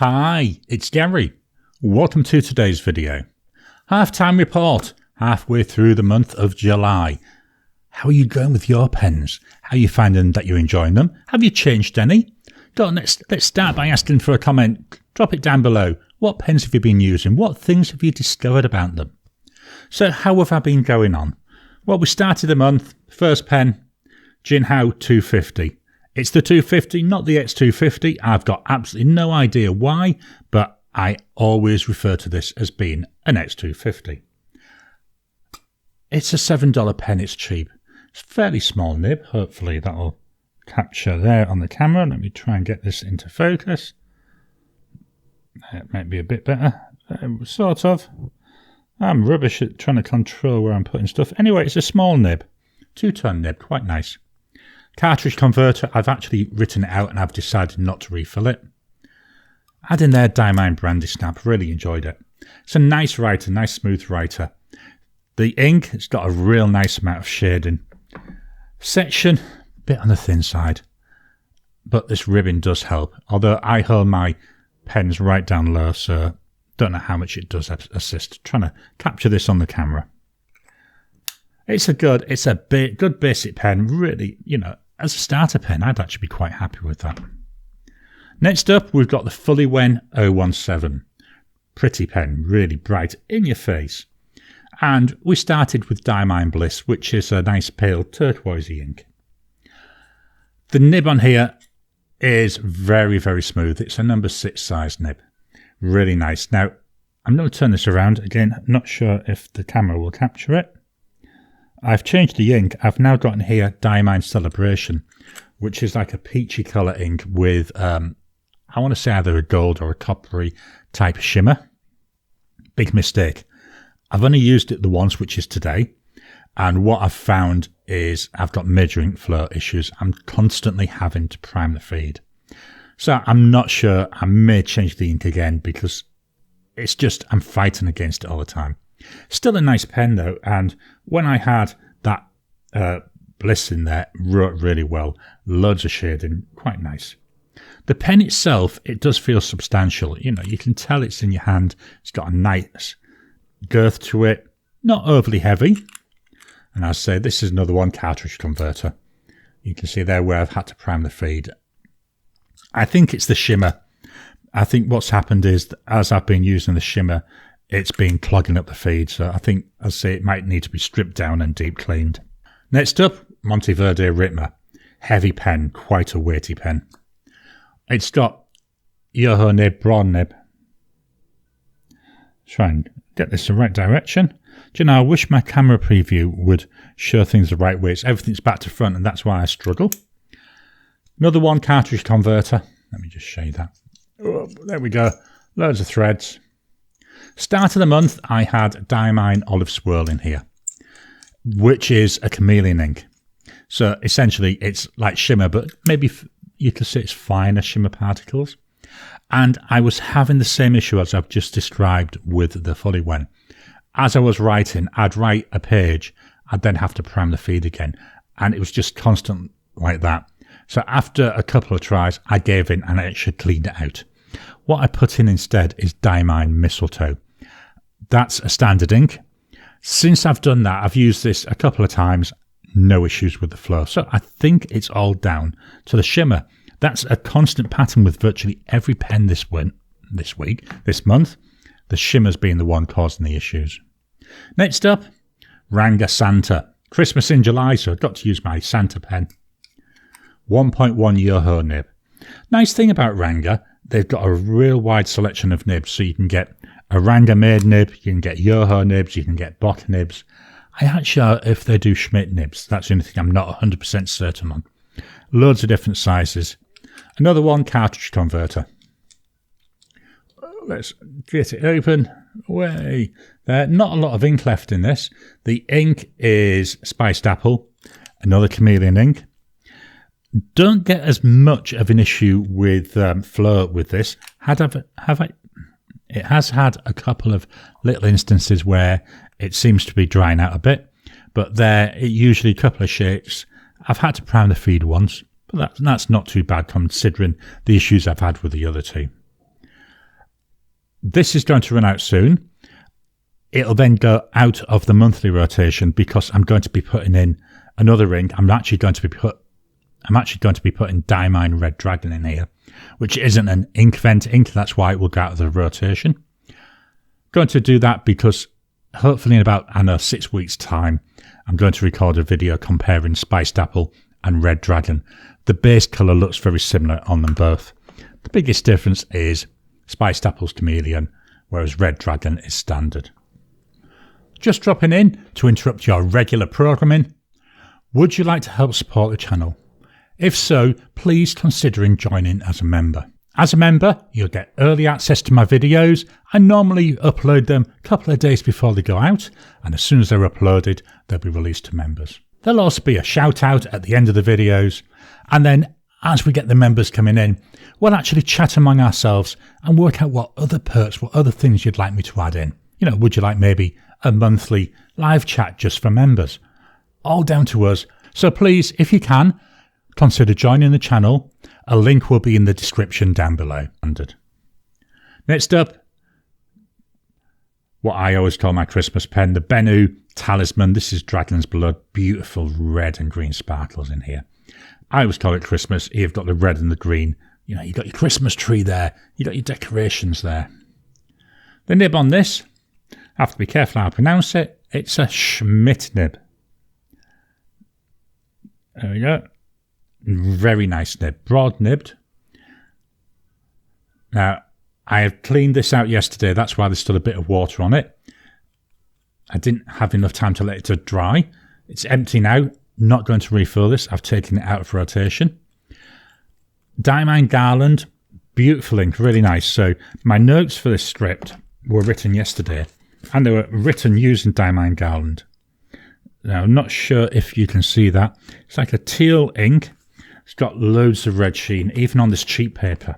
Hi, it's Gary. Welcome to today's video. Half-time report, halfway through the month of July. How are you going with your pens? How are you finding that you're enjoying them? Have you changed any? Let's start by asking for a comment. Drop it down below. What pens have you been using? What things have you discovered about them? So how have I been going on? Well, we started the month, first pen, Jinhao 250. It's the 250, not the X250. I've got absolutely no idea why, but I always refer to this as being an X250. It's a $7 pen, it's cheap. It's a fairly small nib, hopefully that'll capture there on the camera. Let me try and get this into focus. It might be a bit better, sort of. I'm rubbish at trying to control where I'm putting stuff. Anyway, it's a small nib, 2-ton nib, quite nice. Cartridge converter, I've actually written it out and I've decided not to refill it. Add in there Diamine Brandy snap, really enjoyed it. It's a nice writer, nice smooth writer. The ink, it's got a real nice amount of shading. Section, a bit on the thin side, but this ribbon does help. Although I hold my pens right down low, so don't know how much it does assist. Trying to capture this on the camera. It's a good basic pen, really, as a starter pen, I'd actually be quite happy with that. Next up, we've got the Fuliwen 017. Pretty pen, really bright, in your face. And we started with Diamine Bliss, which is a nice pale turquoisey ink. The nib on here is very, very smooth. It's a number 6 size nib. Really nice. Now, I'm going to turn this around. Again, not sure if the camera will capture it. I've changed the ink. I've now got in here Diamine Celebration, which is like a peachy colour ink with, I want to say either a gold or a coppery type shimmer. Big mistake. I've only used it the once, which is today. And what I've found is I've got major ink flow issues. I'm constantly having to prime the feed. So I'm not sure. I may change the ink again because it's just I'm fighting against it all the time. Still a nice pen though, and when I had that Bliss in there, wrote really well. Loads of shading, quite nice. The pen itself, it does feel substantial. You can tell it's in your hand. It's got a nice girth to it, not overly heavy. And I say this is another one, cartridge converter. You can see there where I've had to prime the feed. I think it's the shimmer. I think what's happened is that as I've been using the shimmer, it's been clogging up the feed. So I think, as I say, it might need to be stripped down and deep cleaned. Next up, Monteverde Ritma. Heavy pen, quite a weighty pen. It's got Yoho nib, brawn nib. Try and get this in the right direction. Do you know, I wish my camera preview would show things the right way. Everything's back to front and that's why I struggle. Another one, cartridge converter. Let me just show you that. Oh, there we go. Loads of threads. Start of the month, I had Diamine Olive Swirl in here, which is a chameleon ink. So essentially, it's like shimmer, but maybe you could say it's finer shimmer particles. And I was having the same issue as I've just described with the Fuliwen. As I was writing, I'd write a page, I'd then have to prime the feed again. And it was just constant like that. So after a couple of tries, I gave in and I actually cleaned it out. What I put in instead is Diamine Mistletoe. That's a standard ink. Since I've done that, I've used this a couple of times, no issues with the flow. So I think it's all down to the shimmer. That's a constant pattern with virtually every pen this month. The shimmer's being the one causing the issues. Next up, Ranga Santa. Christmas in July, so I've got to use my Santa pen. 1.1 Yoho nib. Nice thing about Ranga, they've got a real wide selection of nibs, so you can get a Ranga made nib, you can get Yoho nibs, you can get Bock nibs. I actually know if they do Schmidt nibs. That's the only thing I'm not 100% certain on. Loads of different sizes. Another one, cartridge converter. Let's get it open. Away. Not a lot of ink left in this. The ink is Spiced Apple, another chameleon ink. Don't get as much of an issue with flow with this. It has had a couple of little instances where it seems to be drying out a bit, but usually a couple of shakes. I've had to prime the feed once, but that's not too bad considering the issues I've had with the other two. this is going to run out soon. It'll then go out of the monthly rotation because I'm going to be putting in another ink. I'm actually going to be putting Diamine Red Dragon in here, which isn't an ink vent ink. That's why it will go out of the rotation. Going to do that because hopefully in about 6 weeks time, I'm going to record a video comparing Spiced Apple and Red Dragon. The base colour looks very similar on them both. The biggest difference is Spiced Apple's Chameleon, whereas Red Dragon is standard. Just dropping in to interrupt your regular programming. Would you like to help support the channel? If so, please consider joining as a member. As a member, you'll get early access to my videos. I normally upload them a couple of days before they go out, and as soon as they're uploaded, they'll be released to members. There'll also be a shout out at the end of the videos, and then as we get the members coming in, we'll actually chat among ourselves and work out what other perks, what other things you'd like me to add in. Would you like maybe a monthly live chat just for members? All down to us. So please, if you can, consider joining the channel. A link will be in the description down below. Next up, what I always call my Christmas pen, the Benu Talisman. This is Dragon's Blood. Beautiful red and green sparkles in here. I always call it Christmas. You've got the red and the green. You've got your Christmas tree there. You've got your decorations there. The nib on this, I have to be careful how I pronounce it. It's a Schmidt nib. There we go. Very nice nib. Broad nibbed. Now, I have cleaned this out yesterday. That's why there's still a bit of water on it. I didn't have enough time to let it dry. It's empty now. Not going to refill this. I've taken it out of rotation. Diamine Garland. Beautiful ink. Really nice. So my notes for this script were written yesterday. And they were written using Diamine Garland. Now, I'm not sure if you can see that. It's like a teal ink. It's got loads of red sheen, even on this cheap paper.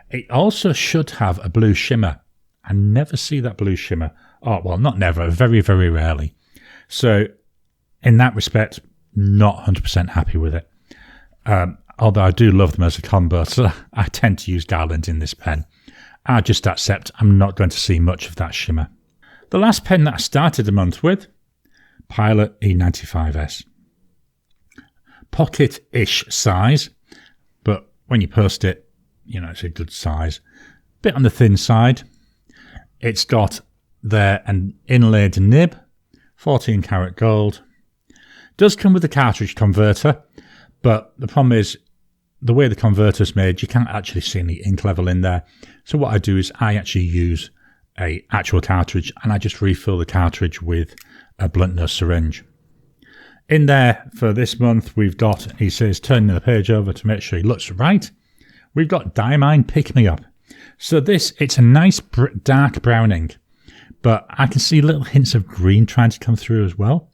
It also should have a blue shimmer. I never see that blue shimmer. Oh, well, not never. Very, very rarely. So, in that respect, not 100% happy with it. Although I do love them as a combo, so I tend to use Garland in this pen. I just accept I'm not going to see much of that shimmer. The last pen that I started the month with, Pilot E95S. Pocket-ish size, but when you post it, it's a good size. Bit on the thin side. It's got there an inlaid nib, 14 karat gold. Does come with a cartridge converter, but the problem is the way the converter's made, you can't actually see any ink level in there. So what I do is I actually use a actual cartridge and I just refill the cartridge with a blunt nose syringe. In there for this month, we've got, he says, turning the page over to make sure he looks right. We've got Diamine Pick Me Up. So this, it's a nice dark brown ink, but I can see little hints of green trying to come through as well.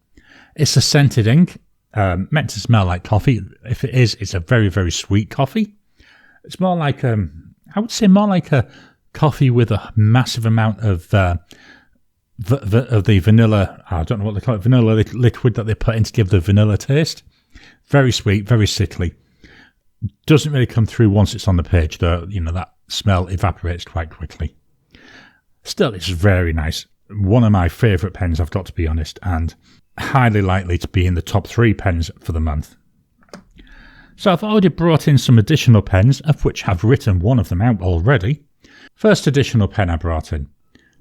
It's a scented ink, meant to smell like coffee. If it is, it's a very, very sweet coffee. It's more like, I would say more like a coffee with a massive amount of the vanilla, I don't know what they call it, vanilla liquid that they put in to give the vanilla taste. Very sweet, very sickly. Doesn't really come through once it's on the page, though. That smell evaporates quite quickly. Still, it's very nice. One of my favourite pens, I've got to be honest, and highly likely to be in the top 3 pens for the month. So I've already brought in some additional pens, of which I've written one of them out already. First additional pen I brought in,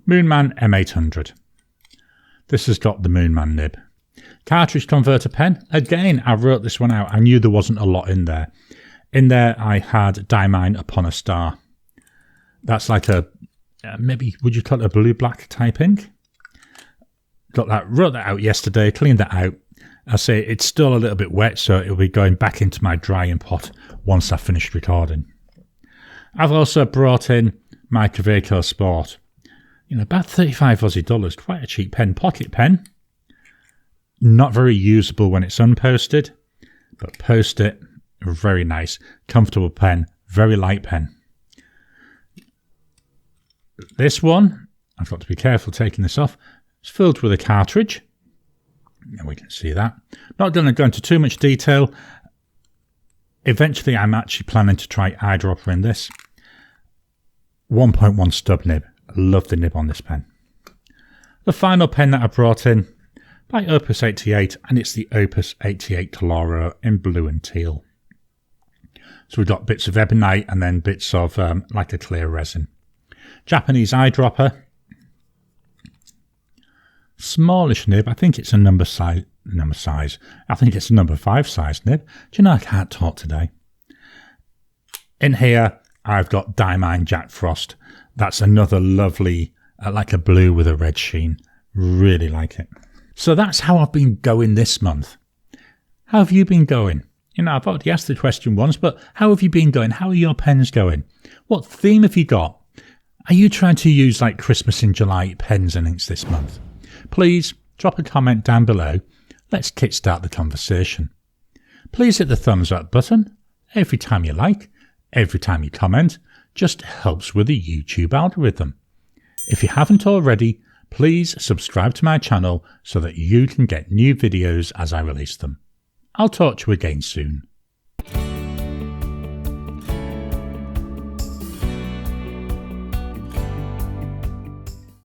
Moonman M800. This has got the Moonman nib. Cartridge converter pen. Again, I wrote this one out. I knew there wasn't a lot in there. In there, I had Diamine Upon a Star. That's like a, maybe, would you call it a blue-black type ink? Got that, wrote that out yesterday, cleaned that out. I say it's still a little bit wet, so it'll be going back into my drying pot once I've finished recording. I've also brought in my Kaweco Sport. About 35 Aussie dollars, quite a cheap pen, pocket pen. Not very usable when it's unposted, but post it, very nice, comfortable pen, very light pen. This one, I've got to be careful taking this off, it's filled with a cartridge. And we can see that. Not going to go into too much detail. Eventually, I'm actually planning to try eyedropper in this. 1.1 stub nib. Love the nib on this pen. The final pen that I brought in by Opus 88, and it's the Opus 88 Clara in blue and teal. So we've got bits of ebonite and then bits of like a clear resin. Japanese eyedropper. Smallish nib. I think it's a number size. I think it's a number 5 size nib. Do you know I can't talk today? In here, I've got Diamine Jack Frost. That's another lovely, like a blue with a red sheen. Really like it. So that's how I've been going this month. How have you been going? You know, I've already asked the question once, but how have you been going? How are your pens going? What theme have you got? Are you trying to use like Christmas in July pens and inks this month? Please drop a comment down below. Let's kickstart the conversation. Please hit the thumbs up button every time you like, every time you comment. Just helps with the YouTube algorithm. If you haven't already, please subscribe to my channel so that you can get new videos as I release them. I'll talk to you again soon.